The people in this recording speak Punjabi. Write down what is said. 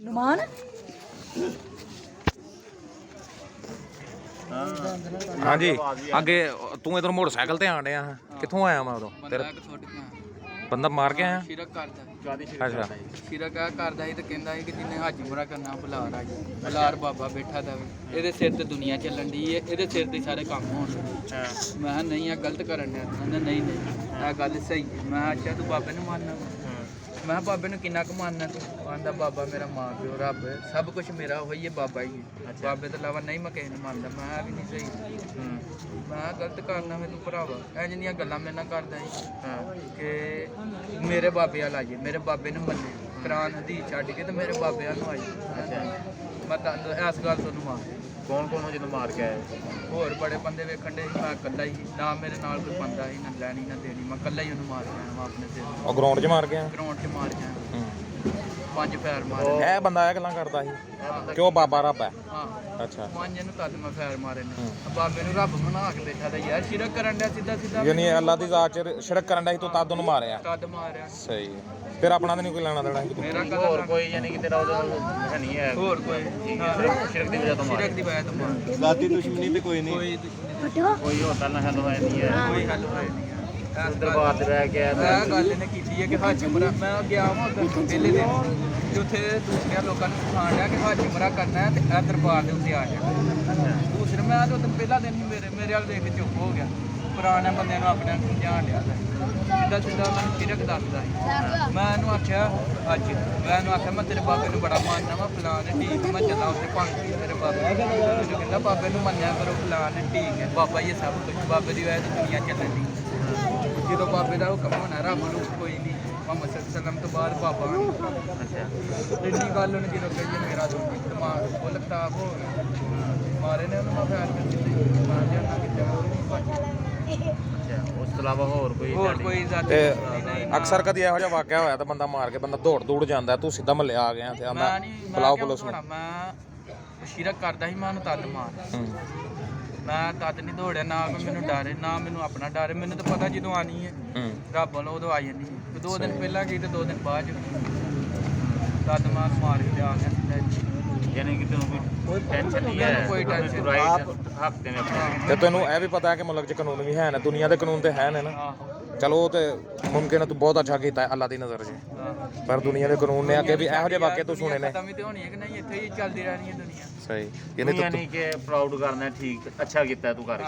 ਨੁਮਾਨ ਹਾਂਜੀ ਅੱਗੇ ਤੂੰ ਇਧਰ ਮੋਟਰਸਾਈਕਲ ਤੇ ਆਣ ਡਿਆ ਕਿੱਥੋਂ ਆਇਆ ਮੈਂ ਉਦੋਂ ਤੇਰੇ ਬੰਦਾ ਮਾਰ ਕੇ ਆਇਆ ਸ਼ਿਰਕ ਕਰਦਾ ਅੱਛਾ ਸ਼ਿਰਕ ਆ ਕਰਦਾ ਸੀ ਤੇ ਕਹਿੰਦਾ ਸੀ ਕਿ ਜਿੰਨੇ ਹੱਜ ਉਮਰਾ ਕਰਨਾ ਬੁਲਾਰ ਆ ਜੀ ਬੁਲਾਰ ਬਾਬਾ ਬੈਠਾ ਦਾ ਇਹਦੇ ਸਿਰ ਤੇ ਦੁਨੀਆ ਚੱਲਣ ਦੀ ਹੈ ਇਹਦੇ ਸਿਰ ਤੇ ਸਾਰੇ ਕੰਮ ਹੋਣ ਮੈਂ ਕਿਹਾ ਨਹੀਂ ਆ ਗਲਤ ਕਰਨ ਡਿਆ ਕਹਿੰਦਾ ਨਹੀਂ ਨਹੀਂ ਇਹ ਗੱਲ ਸਹੀ ਹੈ ਮੈਂ ਅੱਛਾ ਤੂੰ ਬਾਬੇ ਨੂੰ ਮੰਨਣਾ ਮੈਂ ਬਾਬੇ ਨੂੰ ਕਿੰਨਾ ਕੁ ਮੰਨਣਾ ਤੂੰ ਆਂਦਾ ਬਾਬਾ ਮੇਰਾ ਮਾਂ ਪਿਓ ਰੱਬ ਸਭ ਕੁਝ ਮੇਰਾ ਉਹੀ ਹੈ ਬਾਬਾ ਹੀ ਹੈ ਬਾਬੇ ਤੋਂ ਇਲਾਵਾ ਨਹੀਂ ਮੈਂ ਕਿਸੇ ਨੂੰ ਮੰਨਦਾ ਮੈਂ ਵੀ ਨਹੀਂ ਸਹੀ ਮੈਂ ਗਲਤ ਕਰਨਾ ਮੈਂ ਤੂੰ ਭਰਾਵਾ ਇਹ ਜਿਹੀਆਂ ਗੱਲਾਂ ਮੇਰੇ ਨਾਲ ਕਰਦਾ ਸੀ ਕਿ ਮੇਰੇ ਬਾਬੇ ਵਾਲ ਆਈਏ ਮੇਰੇ ਬਾਬੇ ਨੂੰ ਮੰਨੇ ਕੁਰਾਨ ਹਦੀਸ ਛੱਡ ਕੇ ਤੇ ਮੇਰੇ ਬਾਬੇ ਵਾਲ ਨੂੰ ਆਈਏ ਮੈਂ ਤਾਂ ਇਸ ਗੱਲ ਤੋਂ ਮਾਰ ਕੌਣ ਕੌਣ ਜਦੋਂ ਮਾਰ ਕੇ ਆਏ ਹੋਰ ਬੜੇ ਬੰਦੇ ਵੇਖਣ ਦੇ ਮੈਂ ਇਕੱਲਾ ਹੀ ਨਾ ਮੇਰੇ ਨਾਲ ਕੋਈ ਬੰਦਾ ਸੀ ਨਾ ਲੈਣੀ ਨਾ ਦੇਣੀ ਮੈਂ ਇਕੱਲਾ ਹੀ ਉਹਨੂੰ ਮਾਰ ਗਿਆ ਮੈਂ ਆਪਣੇ ਸਿਰ ਉਹ ਗਰਾਊਂਡ 'ਚ ਮਾਰ ਗਿਆ ਗਰਾਊਂਡ 'ਚ ਮਾਰ ਗਿਆ 5 ਫੈਰ ਮਾਰੇ ਇਹ ਬੰਦਾ ਇਹ ਗੱਲਾਂ ਕਰਦਾ ਸੀ ਕਿਉਂ ਬਾਬਾ ਰੱਬ ਹੈ ਹਾਂ ਅੱਛਾ 5 ਨੂੰ ਤਦ ਮੈਂ ਫੈਰ ਮਾਰੇ ਨੇ ਬਾਬੇ ਨੂੰ ਰੱਬ ਬਣਾ ਕੇ ਬੈਠਾ ਦਾ ਯਾਰ ਸ਼ਿਰਕ ਕਰਨ ਡਿਆ ਸਿੱਧਾ ਸਿੱਧਾ ਯਾਨੀ ਅੱਲਾ ਦੀ ਜ਼ਾਤ 'ਚ ਸ਼ਿਰਕ ਕਰਨ ਦਾ ਸੀ ਤੂੰ ਤਦ ਉਹਨੂੰ ਮਾਰਿਆ ਤਦ ਮਾਰਿਆ ਸਹੀ ਤੇਰਾ ਆਪਣਾ ਤਾਂ ਨਹੀਂ ਕੋਈ ਲੈਣਾ ਦੇਣਾ ਸੀ ਮੇਰਾ ਹੋਰ ਕਦਰ ਕੋਈ ਯਾਨੀ ਕਿ ਤੇਰਾ ਉਹਦਾ ਨਹੀਂ ਹੈ ਹੋਰ ਕੋਈ ਸ਼ਿਰਕ ਦੀ ਵਜ੍ਹਾ ਤੋਂ ਮਾਰ ਸ਼ਿਰਕ ਦੀ ਵਜ੍ਹਾ ਤੋਂ ਮਾਰ ਦਾਦੀ ਦੁਸ਼ਮਣੀ ਤੇ ਕੋਈ ਨਹੀਂ ਕੋਈ ਦੁਸ਼ਮਣੀ ਕੋਈ ਹੋਟਲ ਨਾ ਹੱਲ ਹੋਇਆ ਨਹੀਂ ਹੈ ਕੋਈ ਹੱਲ ਹੋਇਆ ਨਹੀਂ ਹੈ ਦਰਬਾਰ ਤੇ ਰਹਿ ਕੇ ਆਇਆ ਇਹ ਗੱਲ ਇਹਨੇ ਕੀਤੀ ਹੈ ਕਿ ਹੱਜ ਉਮਰਾ ਮੈਂ ਗਿਆ ਹਾਂ ਉੱਧਰ ਪਹਿਲੇ ਦਿਨ ਤੇ ਉੱਥੇ ਦੂਸਰਿਆਂ ਲੋਕਾਂ ਨੂੰ ਸਿਖਾਉਣ ਡਿਆ ਕਿ ਹੱਜ ਉਮਰਾ ਕਰਨਾ ਹੈ ਤੇ ਇਹ ਦਰਬਾਰ ਦੇ ਉੱਤੇ ਆ ਜਾ ਦੂਸਰੇ ਮੈਂ ਤਾਂ ਉੱਧਰ ਪਹਿਲਾ ਦਿਨ ਹੀ ਮੇਰੇ ਵਾਲ ਦੇਖ ਕੇ ਚੁੱਪ ਹੋ ਗਿਆ ਪੁਰਾਣੇ ਬੰਦਿਆਂ ਨੂੰ ਆਪਣੇ ਨੂੰ ਸਮਝਾਉਣ ਡਿਆ ਸਿੱਧਾ ਸਿੱਧਾ ਮੈਨੂੰ ਸ਼ਿਰਕ ਦੱਸਦਾ ਸੀ ਮੈਂ ਇਹਨੂੰ ਆਖਿਆ ਅੱਜ ਮੈਂ ਇਹਨੂੰ ਆਖਿਆ ਮੈਂ ਤੇਰੇ ਬਾਬੇ ਨੂੰ ਬੜਾ ਮੰਨਦਾ ਵਾ ਫਲਾਣ ਠੀਕ ਮੈਂ ਚੱਲਾਂ ਉੱਥੇ ਭੰਗ ਤੇਰੇ ਬਾਬੇ ਮੈਨੂੰ ਕਹਿੰਦਾ ਬਾਬੇ ਨੂੰ ਮੰਨਿਆ ਕਰੋ ਫਲਾਣ ਠੀਕ ਹੈ ਬਾਬਾ ਹੀ ਸਭ ਕੁਝ ਬਾਬੇ ਦੀ ਵਜ੍ਹਾ ਤੋਂ ਦੁਨੀਆ ਚੱਲਣ ਦੀ ਜਦੋਂ ਬਾਬੇ ਦਾ ਹੁਕਮ ਹੋਣਾ ਰੱਬ ਨੂੰ ਕੋਈ ਨਹੀਂ ਮੁਹੰਮਦ ਸੱਲਮ ਤੋਂ ਬਾਅਦ ਬਾਬਾ ਇੰਨੀ ਗੱਲ ਉਹਨੇ ਜਦੋਂ ਕਹੀ ਮੇਰਾ ਦਿਮਾਗ ਫੁੱਲ ਖਰਾਬ ਹੋ ਗਿਆ ਮਾਰੇ ਨੇ ਉਹਨੂੰ ਮੈਂ ਫੈਰ ਕਰ ਦਿੱਤੀ ਮਾਰ ਜਾਣਾ ਕਿਤੇ ਉਸ ਤੋਂ ਇਲਾਵਾ ਹੋਰ ਕੋਈ ਤੇ ਅਕਸਰ ਕਦੀ ਇਹੋ ਜਿਹਾ ਵਾਕਿਆ ਹੋਇਆ ਤਾਂ ਬੰਦਾ ਮਾਰ ਕੇ ਬੰਦਾ ਦੌੜ ਜਾਂਦਾ ਤੂੰ ਸਿੱਧਾ ਮੱਲੇ ਆ ਗਿਆ ਤੇ ਆਂਦਾ ਬੁਲਾਓ ਪੁਲਿਸ ਨੂੰ ਮੈਂ ਸ਼ਿਰਕ ਕਰਦਾ ਸੀ ਮੈਂ ਉਹਨੂੰ ਤਦ ਮਾਰ ਮੈਂ ਤਦ ਨਹੀਂ ਦੌੜਿਆ ਨਾ ਕੋਈ ਮੈਨੂੰ ਡਰ ਹੈ ਨਾ ਮੈਨੂੰ ਆਪਣਾ ਡਰ ਹੈ ਮੈਨੂੰ ਤਾਂ ਪਤਾ ਜਦੋਂ ਆਣੀ ਹੈ ਰੱਬ ਵੱਲੋਂ ਉਦੋਂ ਆ ਜਾਂਦੀ ਹੈ 2 ਦਿਨ ਪਹਿਲਾਂ ਗਈ ਤੇ 2 ਦਿਨ ਬਾਅਦ ਤਦ ਮੈਂ ਮਾਰ ਕੇ ਆ ਗਿਆ ਸਿੱਧਾ ਯਾਨੀ ਕਿ ਤੈਨੂੰ ਕੋਈ ਟੈਨਸ਼ਨ ਨਹੀਂ ਹੈ ਕੋਈ ਟੈਨਸ਼ਨ ਤੂੰ ਰਾਈਟ ਹੱਕ ਤੇ ਨੇ ਆਪਣੇ ਤੇ ਤੈਨੂੰ ਇਹ ਵੀ ਪਤਾ ਹੈ ਕਿ ਮੁਲਕ 'ਚ ਕਾਨੂੰਨ ਵੀ ਹੈ ਨੇ ਦੁਨੀਆ ਦੇ ਕਾਨੂੰਨ ਤੇ ਹੈ ਨੇ ਨਾ ਚਲੋ ਉਹ ਤੇ ਮੁਮਕਿਨ ਹੈ ਤੂੰ ਬਹੁਤ ਅੱਛਾ ਕੀਤਾ ਅੱਲਾ ਦੀ ਨਜ਼ਰ 'ਚ ਪਰ ਦੁਨੀਆ ਦੇ ਕਾਨੂੰਨ ਨੇ ਅੱਗੇ ਵੀ ਇਹੋ ਜਿਹੇ ਵਾਕਿਆ ਤੂੰ ਸੁਣੇ ਨੇ ਖਤਮ ਹੀ ਤੇ ਹੋਣੀ ਹੈ ਕਿ ਨਹੀਂ ਇੱਥੇ ਹੀ ਚੱਲਦੀ ਰਹਿਣੀ ਹੈ ਦੁਨੀਆ ਸਹੀ ਯਾਨੀ ਕਿ ਪ੍ਰਾਊਡ ਕਰਨਾ ਠੀਕ ਅੱਛਾ ਕੀਤਾ ਤੂੰ ਕਰਕੇ